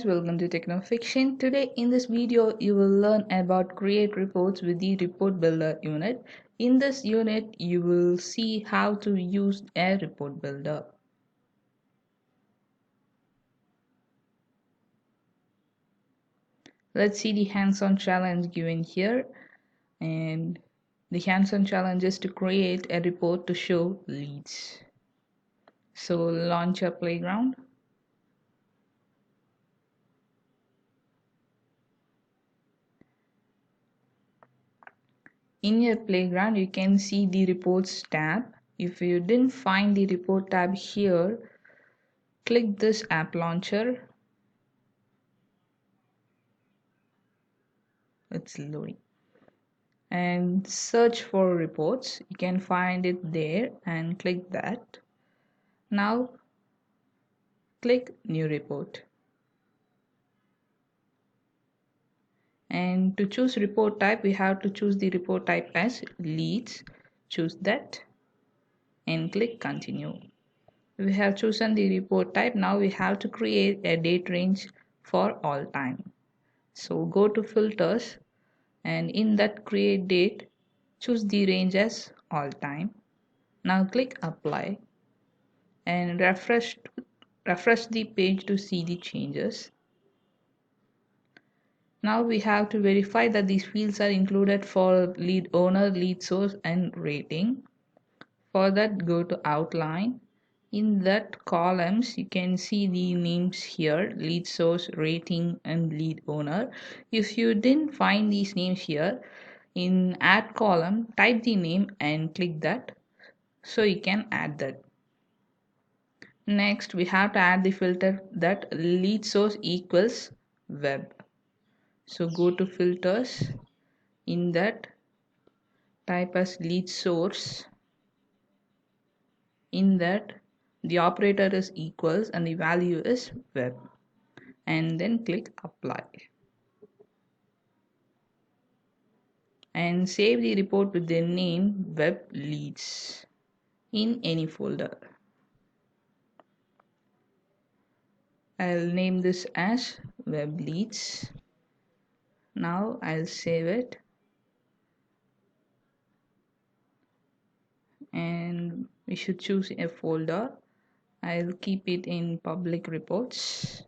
guys, welcome to Techno Fiction. Today in this video you will learn about create reports with the report builder unit. In this unit you will see how to use a report builder. Let's see the hands-on challenge given here, and the hands-on challenge is to create a report to show leads. So launch your playground. In your playground you can see the reports tab. If you didn't find the report tab here, click this app launcher. It's loading, and search for reports. You can find it there and click that. Now click new report, and to choose report type we have to choose the report type as leads. Choose that and click continue. We have chosen the report type. Now we have to create a date range for all time. So go to filters, and in that create date choose the range as all time. Now click apply and refresh the page to see the changes. Now we have to verify that these fields are included for lead owner, lead source and rating. For that, go to outline. In that columns you can see the names here: lead source, rating and lead owner. If you didn't find these names here, in add column type the name and click that, so you can add that. Next we have to add the filter that lead source equals web. So go to filters, in that type as lead source, in that the operator is equals and the value is web, and then click apply and save the report with the name web leads in any folder. I'll name this as web leads. Now I'll save it, and we should choose a folder. I'll keep it in public reports,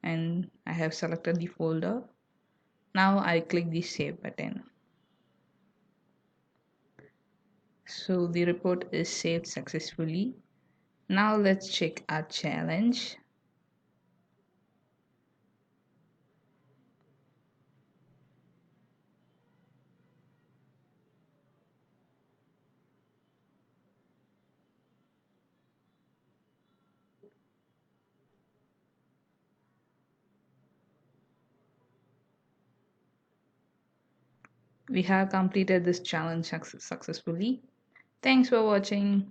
and I have selected the folder. Now I click the save button. So the report is saved successfully. Now let's check our challenge. We have completed this challenge successfully. Thanks for watching.